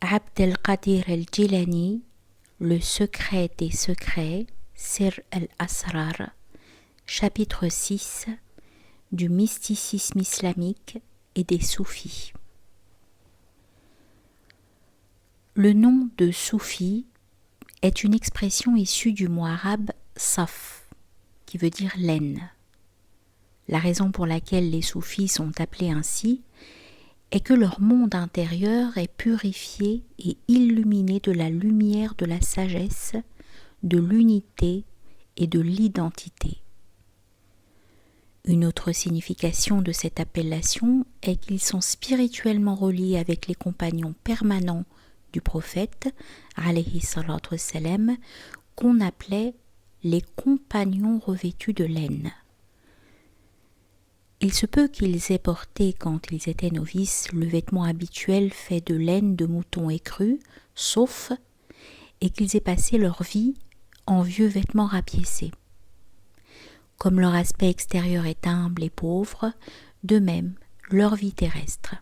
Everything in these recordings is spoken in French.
Abd el-Qadir el-Jilani, Le secret des secrets, Sir al-Asrar, chapitre 6, du mysticisme islamique et des soufis. Le nom de soufi est une expression issue du mot arabe saf, qui veut dire laine. La raison pour laquelle les soufis sont appelés ainsi est que leur monde intérieur est purifié et illuminé de la lumière de la sagesse, de l'unité et de l'identité. Une autre signification de cette appellation est qu'ils sont spirituellement reliés avec les compagnons permanents du prophète, alayhi salatu wassalam, qu'on appelait les compagnons revêtus de laine. Il se peut qu'ils aient porté, quand ils étaient novices, le vêtement habituel fait de laine de mouton écru, sauf, et qu'ils aient passé leur vie en vieux vêtements rapiécés. Comme leur aspect extérieur est humble et pauvre, de même leur vie terrestre.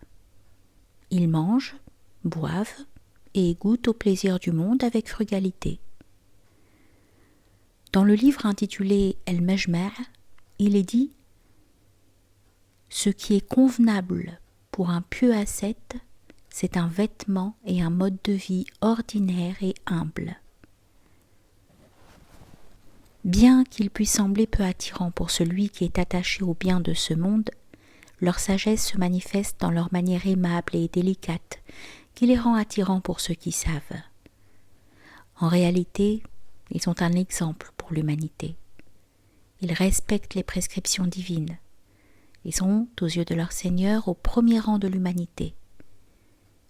Ils mangent, boivent et goûtent au plaisir du monde avec frugalité. Dans le livre intitulé El-Majma', il est dit: ce qui est convenable pour un pieux ascète, c'est un vêtement et un mode de vie ordinaire et humble. Bien qu'il puisse sembler peu attirant pour celui qui est attaché aux biens de ce monde, leur sagesse se manifeste dans leur manière aimable et délicate, qui les rend attirants pour ceux qui savent. En réalité, ils sont un exemple pour l'humanité. Ils respectent les prescriptions divines. Ils sont, aux yeux de leur Seigneur, au premier rang de l'humanité.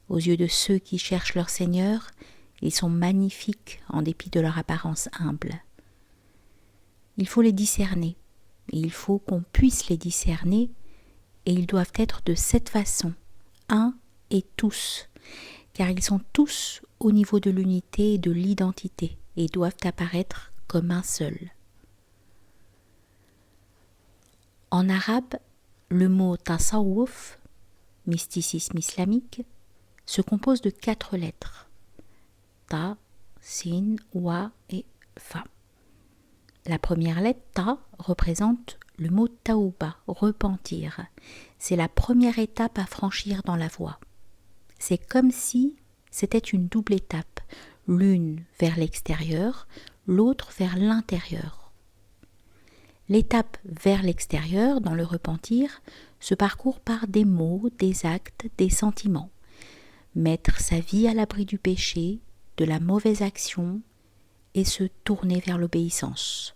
Aux yeux de ceux qui cherchent leur Seigneur, ils sont magnifiques en dépit de leur apparence humble. Il faut les discerner, et il faut qu'on puisse les discerner, et ils doivent être de cette façon, un et tous, car ils sont tous au niveau de l'unité et de l'identité, et doivent apparaître comme un seul. En arabe, le mot tasawwuf, mysticisme islamique, se compose de 4 lettres, ta, sin, wa et fa. La première lettre, ta, représente le mot taouba, repentir. C'est la première étape à franchir dans la voie. C'est comme si c'était une double étape, l'une vers l'extérieur, l'autre vers l'intérieur. L'étape vers l'extérieur, dans le repentir, se parcourt par des mots, des actes, des sentiments. Mettre sa vie à l'abri du péché, de la mauvaise action, et se tourner vers l'obéissance.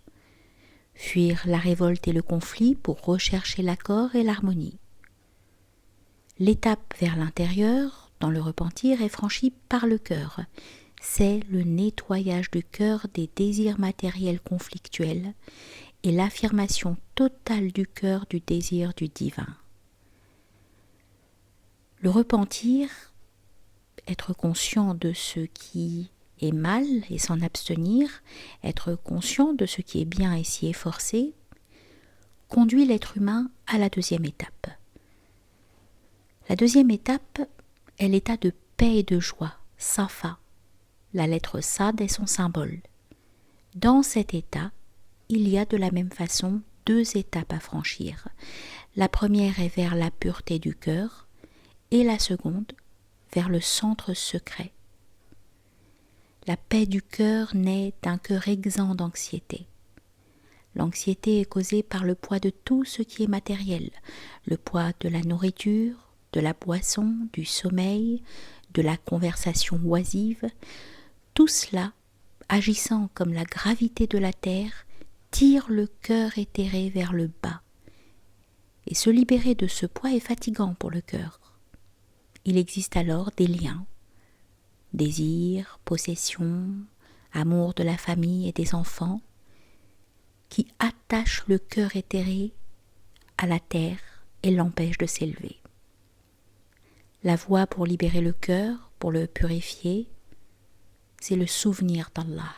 Fuir la révolte et le conflit pour rechercher l'accord et l'harmonie. L'étape vers l'intérieur, dans le repentir, est franchie par le cœur. C'est le nettoyage du cœur des désirs matériels conflictuels et l'affirmation totale du cœur du désir du divin. Le repentir, être conscient de ce qui est mal et s'en abstenir, être conscient de ce qui est bien et s'y efforcer, conduit l'être humain à la deuxième étape. La deuxième étape est l'état de paix et de joie, safa. La lettre sad est son symbole. Dans cet état, il y a de la même façon 2 étapes à franchir. La première est vers la pureté du cœur et la seconde vers le centre secret. La paix du cœur naît d'un cœur exempt d'anxiété. L'anxiété est causée par le poids de tout ce qui est matériel, le poids de la nourriture, de la boisson, du sommeil, de la conversation oisive. Tout cela, agissant comme la gravité de la terre, tire le cœur éthéré vers le bas. Et se libérer de ce poids est fatigant pour le cœur. Il existe alors des liens, désir, possession, amour de la famille et des enfants, qui attachent le cœur éthéré à la terre et l'empêchent de s'élever. La voie pour libérer le cœur, pour le purifier, c'est le souvenir d'Allah.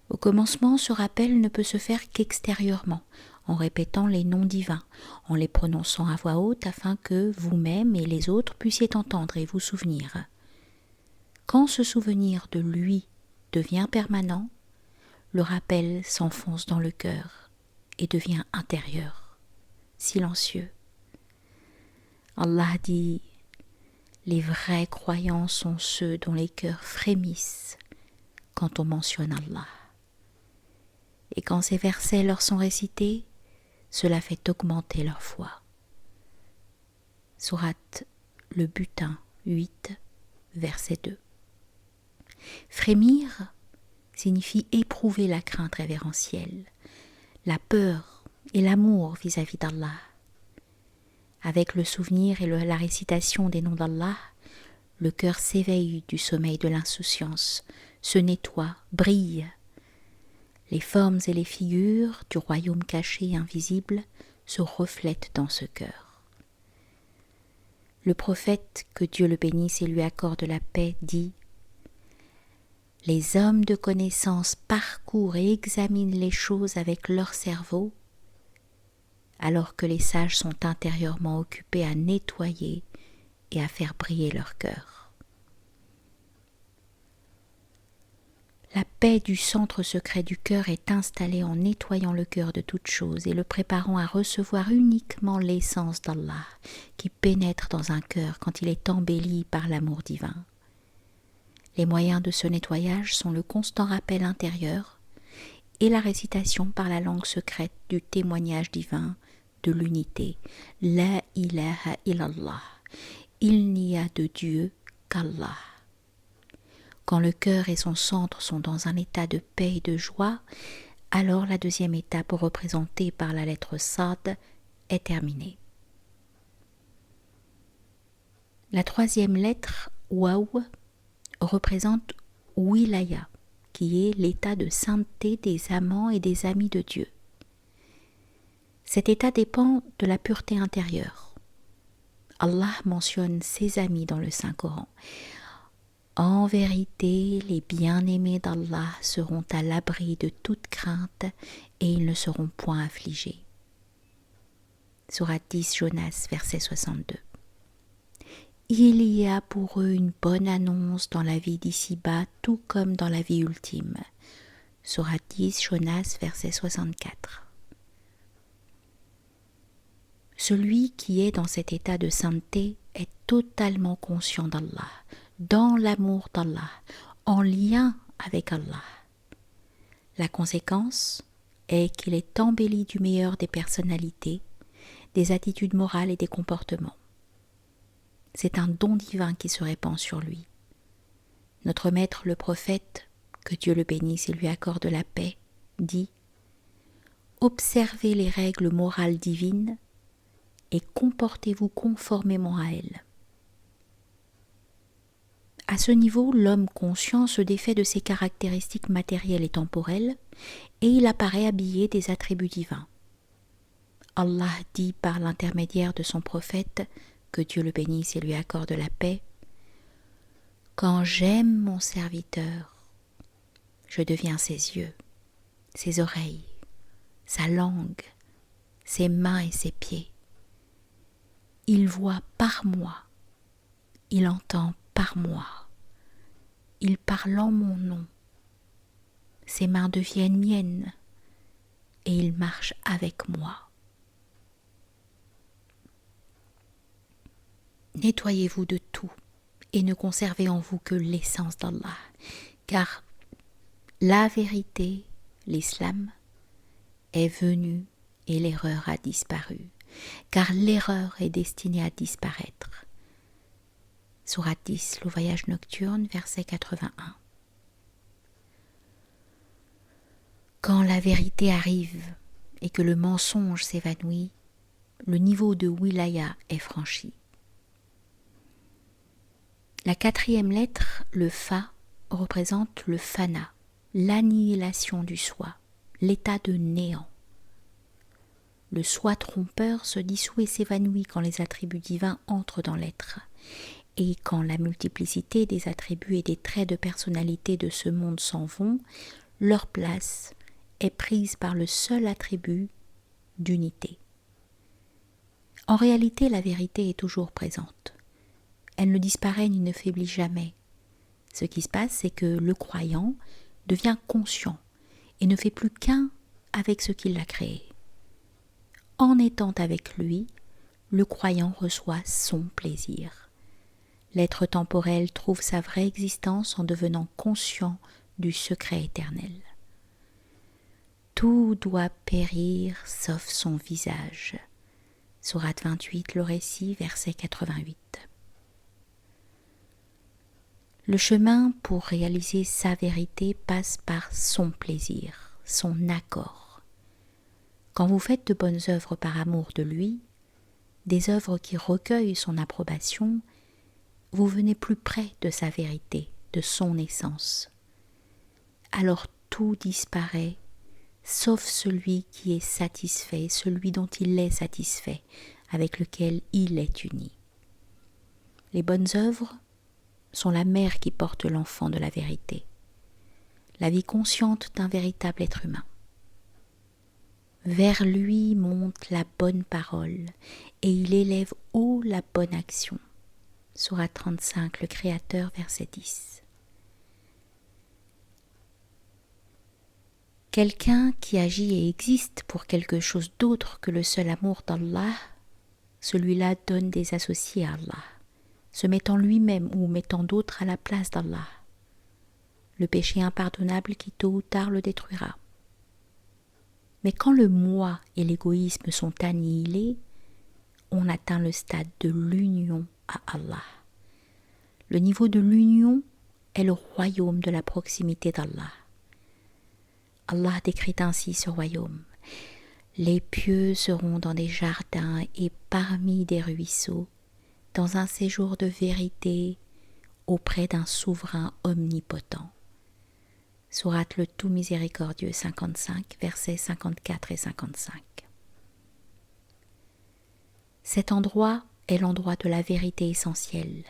Au commencement, ce rappel ne peut se faire qu'extérieurement, en répétant les noms divins, en les prononçant à voix haute afin que vous-même et les autres puissiez entendre et vous souvenir. Quand ce souvenir de lui devient permanent, le rappel s'enfonce dans le cœur et devient intérieur, silencieux. Allah dit « Les vrais croyants sont ceux dont les cœurs frémissent quand on mentionne Allah. » Et quand ces versets leur sont récités, cela fait augmenter leur foi. Sourate le Butin 8, verset 2. Frémir signifie éprouver la crainte révérentielle, la peur et l'amour vis-à-vis d'Allah. Avec le souvenir et la récitation des noms d'Allah, le cœur s'éveille du sommeil de l'insouciance, se nettoie, brille. Les formes et les figures du royaume caché et invisible se reflètent dans ce cœur. Le prophète, que Dieu le bénisse et lui accorde la paix, dit « Les hommes de connaissance parcourent et examinent les choses avec leur cerveau, alors que les sages sont intérieurement occupés à nettoyer et à faire briller leur cœur. » La paix du centre secret du cœur est installée en nettoyant le cœur de toute chose et le préparant à recevoir uniquement l'essence d'Allah qui pénètre dans un cœur quand il est embelli par l'amour divin. Les moyens de ce nettoyage sont le constant rappel intérieur et la récitation par la langue secrète du témoignage divin de l'unité. La ilaha illallah. Il n'y a de Dieu qu'Allah. Quand le cœur et son centre sont dans un état de paix et de joie, alors la deuxième étape représentée par la lettre Sad est terminée. La troisième lettre, Waw, représente Wilaya, qui est l'état de sainteté des amants et des amis de Dieu. Cet état dépend de la pureté intérieure. Allah mentionne ses amis dans le Saint-Coran. En vérité, les bien-aimés d'Allah seront à l'abri de toute crainte et ils ne seront point affligés. Sourate 10, Jonas, verset 62. Il y a pour eux une bonne annonce dans la vie d'ici-bas, tout comme dans la vie ultime. Sourate 10, Jonas, verset 64. Celui qui est dans cet état de sainteté est totalement conscient d'Allah, dans l'amour d'Allah, en lien avec Allah. La conséquence est qu'il est embelli du meilleur des personnalités, des attitudes morales et des comportements. C'est un don divin qui se répand sur lui. Notre maître le prophète, que Dieu le bénisse et lui accorde la paix, dit « Observez les règles morales divines et comportez-vous conformément à elles. » À ce niveau, l'homme conscient se défait de ses caractéristiques matérielles et temporelles et il apparaît habillé des attributs divins. Allah dit par l'intermédiaire de son prophète, que Dieu le bénisse et lui accorde la paix, « Quand j'aime mon serviteur, je deviens ses yeux, ses oreilles, sa langue, ses mains et ses pieds. Il voit par moi, il entend par moi. Il parle en mon nom. Ses mains deviennent miennes et il marche avec moi. » Nettoyez-vous de tout et ne conservez en vous que l'essence d'Allah, car la vérité, l'islam, est venu et l'erreur a disparu, car l'erreur est destinée à disparaître. Sourate 10, le voyage nocturne, verset 81. Quand la vérité arrive et que le mensonge s'évanouit, le niveau de wilaya est franchi. La quatrième lettre, le Fa, représente le fana, l'annihilation du soi, l'état de néant. Le soi trompeur se dissout et s'évanouit quand les attributs divins entrent dans l'être. Et quand la multiplicité des attributs et des traits de personnalité de ce monde s'en vont, leur place est prise par le seul attribut d'unité. En réalité, la vérité est toujours présente. Elle ne disparaît ni ne faiblit jamais. Ce qui se passe, c'est que le croyant devient conscient et ne fait plus qu'un avec ce qui l'a créé. En étant avec lui, le croyant reçoit son plaisir. L'être temporel trouve sa vraie existence en devenant conscient du secret éternel. Tout doit périr sauf son visage. Sourate 28, le récit, verset 88. Le chemin pour réaliser sa vérité passe par son plaisir, son accord. Quand vous faites de bonnes œuvres par amour de lui, des œuvres qui recueillent son approbation, vous venez plus près de sa vérité, de son essence. Alors tout disparaît, sauf celui qui est satisfait, celui dont il est satisfait, avec lequel il est uni. Les bonnes œuvres sont la mère qui porte l'enfant de la vérité, la vie consciente d'un véritable être humain. Vers lui monte la bonne parole et il élève haut la bonne action. Sourate 35, le Créateur, verset 10. Quelqu'un qui agit et existe pour quelque chose d'autre que le seul amour d'Allah, celui-là donne des associés à Allah, se mettant lui-même ou mettant d'autres à la place d'Allah. Le péché impardonnable qui tôt ou tard le détruira. Mais quand le moi et l'égoïsme sont annihilés, on atteint le stade de l'union à Allah. Le niveau de l'union est le royaume de la proximité d'Allah. Allah décrit ainsi ce royaume. Les pieux seront dans des jardins et parmi des ruisseaux, dans un séjour de vérité auprès d'un souverain omnipotent. Sourate le Tout Miséricordieux 55, versets 54 et 55. Cet endroit est l'endroit de la vérité essentielle,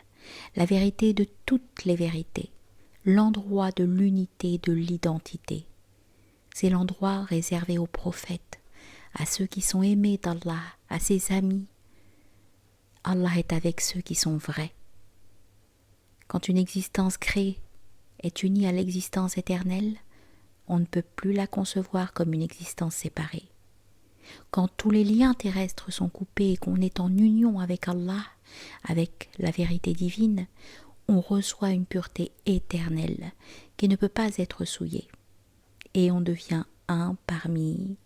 la vérité de toutes les vérités, l'endroit de l'unité de l'identité. C'est l'endroit réservé aux prophètes, à ceux qui sont aimés d'Allah, à ses amis. Allah est avec ceux qui sont vrais. Quand une existence créée est unie à l'existence éternelle, on ne peut plus la concevoir comme une existence séparée. Quand tous les liens terrestres sont coupés et qu'on est en union avec Allah, avec la vérité divine, on reçoit une pureté éternelle qui ne peut pas être souillée. Et on devient un parmi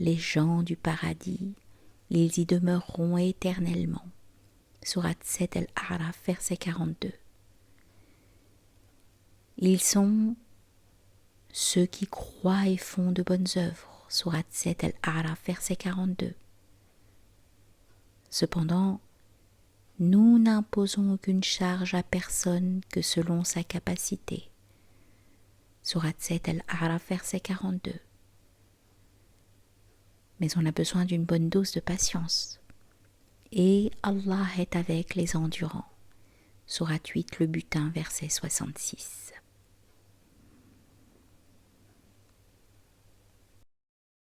les gens du paradis. Ils y demeureront éternellement. Sourate 7 Al-A'raf, verset 42. Ils sont ceux qui croient et font de bonnes œuvres. Sourate 7 Al-A'raf, verset 42. Cependant, nous n'imposons aucune charge à personne que selon sa capacité. Sourate 7 Al-A'raf, verset 42. Mais on a besoin d'une bonne dose de patience. Et Allah est avec les endurants. Sourate 8, le butin, verset 66.